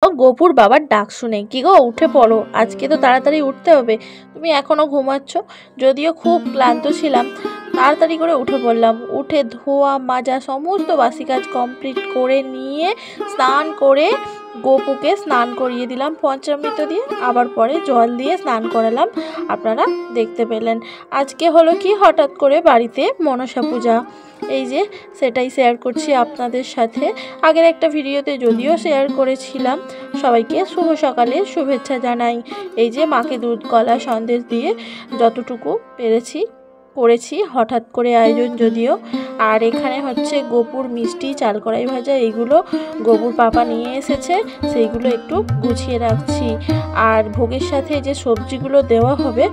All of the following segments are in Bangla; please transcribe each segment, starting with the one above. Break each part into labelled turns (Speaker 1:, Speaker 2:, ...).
Speaker 1: গোপুর বাবার ডাক শুনে, কি গো উঠে পড়ো, আজকে তো তাড়াতাড়ি উঠতে হবে, তুমি এখনো ঘুমাচ্ছ। যদিও খুব ক্লান্ত ছিলাম, তাড়াতাড়ি করে উঠে পড়লাম। উঠে ধোয়া মাজা সমস্ত বাসি কাজ কমপ্লিট করে নিয়ে স্নান করে গোপুকে স্নান করিয়ে দিলাম পঞ্চামৃত দিয়ে, আবার পরে জল দিয়ে স্নান করালাম। আপনারা দেখতে পেলেন। আজকে হলো কি, হঠাৎ করে বাড়িতে মনসা পূজা, এই যে সেটাই শেয়ার করছি আপনাদের সাথে। আগের একটা ভিডিওতে যদিও শেয়ার করেছিলাম। সবাইকে শুভ সকালের শুভেচ্ছা জানাই। এই যে মাকে দুধ কলা সন্দেশ দিয়ে যতটুকু পেরেছি করেছি, হঠাৎ করে আয়োজন যদিও। আর এখানে হচ্ছে গোপুর মিষ্টি, চাল কড়াই ভাজা, এইগুলো গোপুর পাপা নিয়ে এসেছে, সেইগুলো একটু গুছিয়ে রাখছি। আর ভোগের সাথে যে সবজিগুলো দেওয়া হবে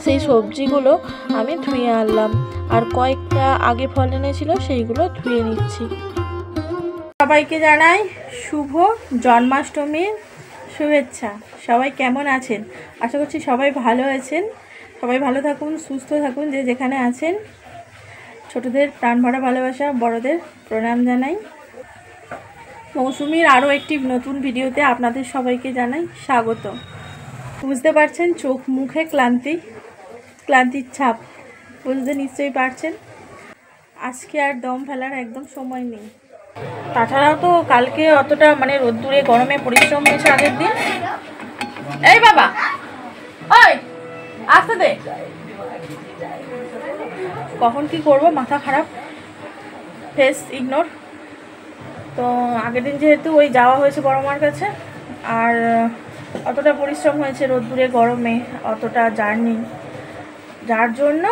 Speaker 1: সেই সবজিগুলো আমি ধুয়ে আনলাম। আর কয়েকটা আগে ফল এনেছিল সেইগুলো ধুয়ে নিচ্ছি। সবাইকে জানাই শুভ জন্মাষ্টমীর শুভেচ্ছা। সবাই কেমন আছেন? আশা করছি সবাই ভালো আছেন। সবাই ভালো থাকুন, সুস্থ থাকুন, যে যেখানে আছেন। ছোটদের প্রাণ ভরা ভালোবাসা, বড়দের প্রণাম জানাই। মৌসুমীর আরও একটি নতুন ভিডিওতে আপনাদের সবাইকে জানাই স্বাগত। বুঝতে পারছেন চোখ মুখে ক্লান্তির ছাপ, বুঝতে নিশ্চয়ই পারছেন। আজকে আর দম ফেলার একদম সময় নেই। তাছাড়াও তো কালকে অতটা রোদ্দুরে গরমে পরিশ্রম হয়েছে আগের দিন। এই বাবা, ওই আসতে দে, কখন কি করব, মাথা খারাপ, ফেস ইগনোর। তো আগের দিন যেহেতু ওই যাওয়া হয়েছে বড় মার কাছে, আর অতটা পরিশ্রম হয়েছে রোদ্দুরে গরমে, অতটা জার্নি, যার জন্য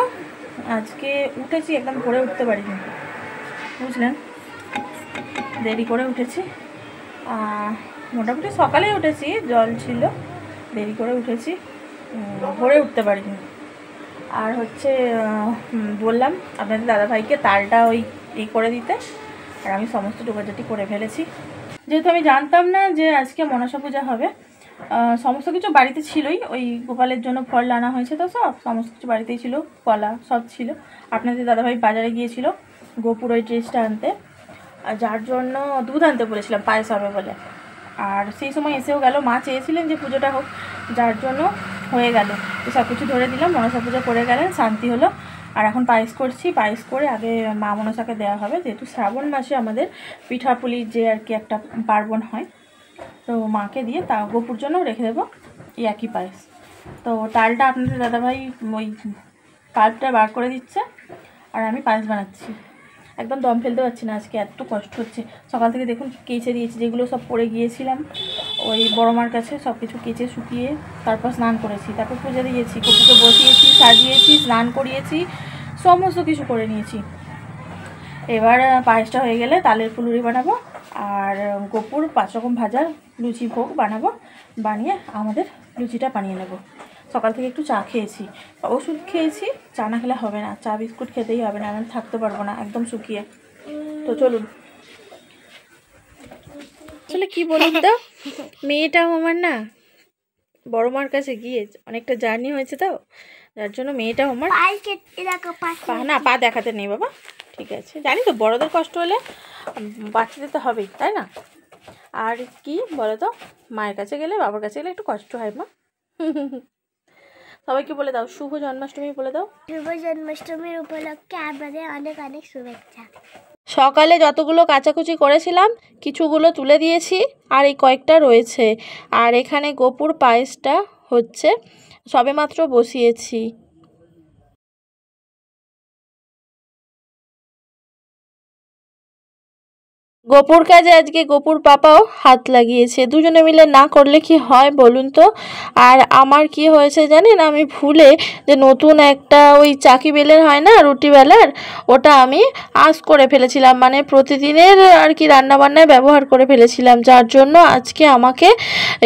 Speaker 1: আজকে উঠেছি, একদম ভোরে উঠতে পারিনি, বুঝলেন, দেরি করে উঠেছি। মোটামুটি সকালেই উঠেছি, জল ছিল, দেরি করে উঠেছি, ভোরে উঠতে পারিনি। আর হচ্ছে বললাম আপনাদের দাদাভাইকে তালটা ওই করে দিতে, আর আমি সমস্ত ডোবাজাটি করে ফেলেছি। যেহেতু আমি জানতাম না যে আজকে মনসা পূজা হবে, সমস্ত কিছু বাড়িতে ছিলই, ওই গোপালের জন্য ফল আনা হয়েছে, তো সমস্ত কিছু বাড়িতেই ছিল, কলা সব ছিল। আপনাদের দাদাভাই বাজারে গিয়েছিল গোপুর ওই ড্রেসটা আনতে, আর যার জন্য দুধ আনতে বলেছিলাম পায়েস হবে বলে। আর সেই সময় এসেও গেল, মা চেয়েছিলেন যে পুজোটা হোক, যার জন্য হয়ে গেল। তো সব কিছু ধরে দিলাম, মনসা পুজো করে গেলেন, শান্তি হলো। আর এখন পায়েস করছি, পায়েস করে আগে মা মনসাকে দেওয়া হবে, যেহেতু শ্রাবণ মাসে আমাদের পিঠাপুলির যে আর কি একটা পার্বণ হয়, তো মাকে দিয়ে তা গোপুর জন্য রেখে দেবো এই একই পায়েস। তো তালটা আপনাদের দাদাভাই ওই পাল্পটা বার করে দিচ্ছে, আর আমি পায়েস বানাচ্ছি। একদম দম ফেলতে পারছি না, আজকে এত কষ্ট হচ্ছে। সকাল থেকে দেখুন কেচে দিয়েছি, যেগুলো সব পরে গিয়েছিলাম ওই বড় মার কাছে, সব কিছু কেচে শুকিয়ে তারপর স্নান করেছি, তারপর পুজো দিয়েছি, গোপুকে বসিয়েছি, সাজিয়েছি, স্নান করিয়েছি, সমস্ত কিছু করে নিয়েছি। এবার পায়েসটা হয়ে গেলে তালের ফুলুরি বানাবো, আর গোপুর 5 রকম ভাজার লুচি ভোগ বানাবো, বানিয়ে আমাদের লুচিটা বানিয়ে নেব। সকাল থেকে একটু চা খেয়েছি, ওষুধ খেয়েছি, চা না খেলে হবে না, চা বিস্কুট খেতেই হবে না, আমি থাকতে পারবো না একদম শুকিয়ে। তো চলুন, আসলে কি বলুন তো, মেয়েটাও আমার না বড় মার কাছে গিয়ে অনেকটা জার্নি হয়েছে, তো যার জন্য মেয়েটাও আমার না, পা দেখাতে নেই বাবা, ঠিক আছে, জানি তো বড়দের কষ্ট হলে বাচ্চাদের তো হবেই, তাই না? আর কি বলো তো, মায়ের কাছে গেলে, বাবার কাছে গেলে একটু কষ্ট হয় মা। সবাইকে বলে দাও শুভ জন্মাষ্টমী, বলে দাও শুভ জন্মাষ্টমীর উপলক্ষে আপনাদের অনেক অনেক শুভেচ্ছা। সকালে যতগুলো কাচাকুচি করেছিলাম কিছুগুলো তুলে দিয়েছি, আর এই কয়েকটা রয়েছে। আর এখানে গোপুর পায়েসটা হচ্ছে, সবেমাত্র বসিয়েছি। গোপুর কাজে আজকে গোপুর পাপাও হাত লাগিয়েছে, দুজনে মিলে না করলে কি হয় বলুন তো। আর আমার কি হয়েছে জানেন, আমি ভুলে যে নতুন একটা ওই চাকি বেলের হয় না, রুটি বেলার, ওটা আমি আঁশ করে ফেলেছিলাম, প্রতিদিনের আর কি রান্নাবান্নায় ব্যবহার করে ফেলেছিলাম, যার জন্য আজকে আমাকে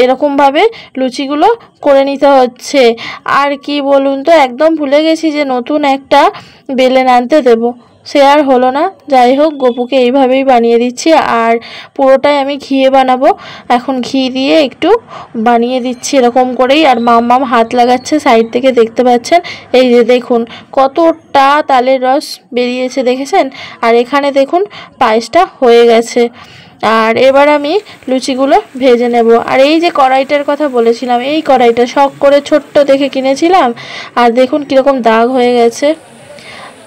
Speaker 1: এরকমভাবে লুচিগুলো করে নিতে হচ্ছে। আর কি বলুন তো, একদম ভুলে গেছি যে নতুন একটা বেলেন আনতে দেবো, সে আর হলো না। যাই হোক, গোপুকে এইভাবেই বানিয়ে দিচ্ছি, আর পুরোটাই আমি ঘিয়ে বানাবো। এখন ঘি দিয়ে একটু বানিয়ে দিচ্ছি এরকম করেই। আর মাম্মাম হাত লাগাচ্ছে সাইড থেকে, দেখতে পাচ্ছেন, এই যে দেখুন কতটা তালের রস বেরিয়েছে, দেখেছেন? আর এখানে দেখুন পায়েসটা হয়ে গেছে। আর এবার আমি লুচিগুলো ভেজে নেব। আর এই যে কড়াইটার কথা বলেছিলাম, এই কড়াইটা শখ করে ছোট্ট দেখে কিনেছিলাম, আর দেখুন কীরকম দাগ হয়ে গেছে।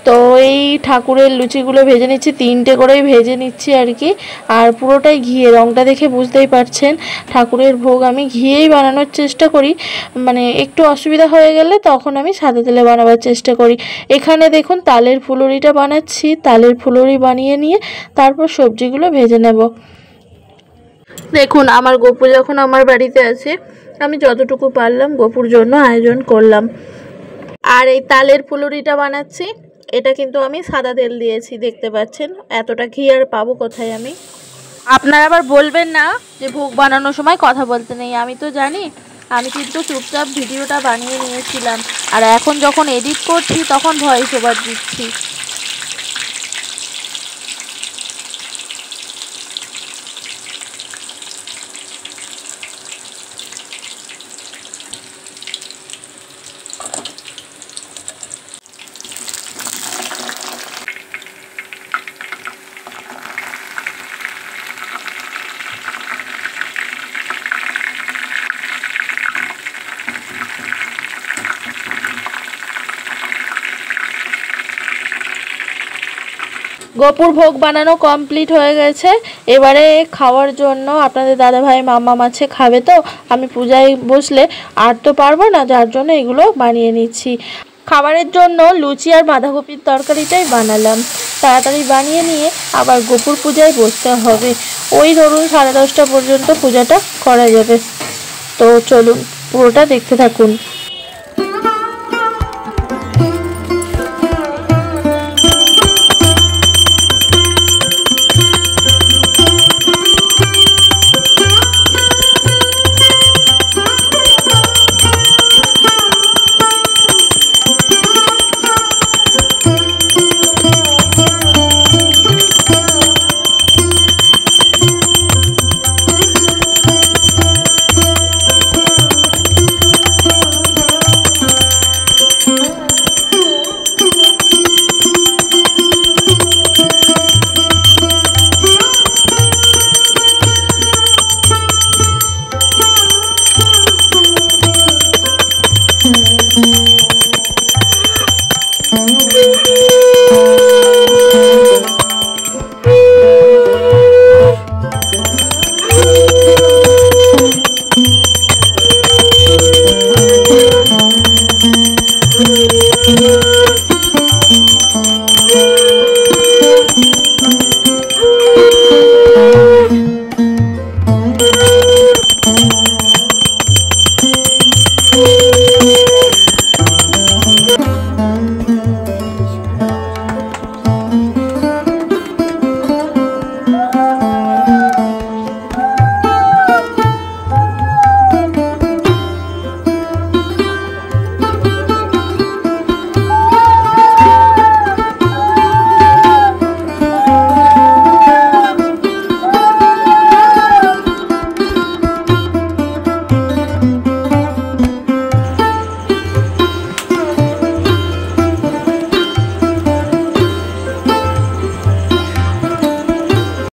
Speaker 1: তো এই ঠাকুরের লুচিগুলো ভেজে নিচ্ছি, 3টে করেই ভেজে নিচ্ছি আর কি। আর পুরোটাই ঘিয়ে, রঙটা দেখে বুঝতেই পারছেন ঠাকুরের ভোগ আমি ঘিয়েই বানানোর চেষ্টা করি, মানে একটু অসুবিধা হয়ে গেলে তখন আমি সাদা তেলে বানাবার চেষ্টা করি। এখানে দেখুন তালের ফুলুরিটা বানাচ্ছি, তালের ফুলুরি বানিয়ে নিয়ে তারপর সবজিগুলো ভেজে নেব। দেখুন আমার গপু যখন আমার বাড়িতে আছে, আমি যতটুকু পারলাম গপুর জন্য আয়োজন করলাম। আর এই তালের ফুলুরিটা বানাচ্ছি, এটা কিন্তু আমি সাদা তেল দিয়েছি, দেখতে পাচ্ছেন। এতটা ঘি আর পাবো কোথায় আমি। আপনারা আবার বলবেন না যে ভোগ বানানোর সময় কথা বলতে নেই, আমি তো জানি। আমি কিন্তু চুপচাপ ভিডিওটা বানিয়ে নিয়েছিলাম, আর এখন যখন এডিট করছি তখন ভয়েস ওভার দিচ্ছি। গপুর ভোগ বানানো কমপ্লিট হয়ে গেছে। এবারে খাওয়ার জন্য আপনাদের দাদাভাই মামা মাছে খাবে, তো আমি পূজায় বসলে আর তো পারবো না, যার জন্য এগুলো বানিয়ে নিচ্ছি। খাবারের জন্য লুচি আর বাঁধাকপির তরকারিটাই বানালাম, তাড়াতাড়ি বানিয়ে নিয়ে আবার গপুর পূজায় বসতে হবে। ওই ধরুন 10:30 পর্যন্ত পূজাটা করা যাবে। তো চলুন পুরোটা দেখতে থাকুন।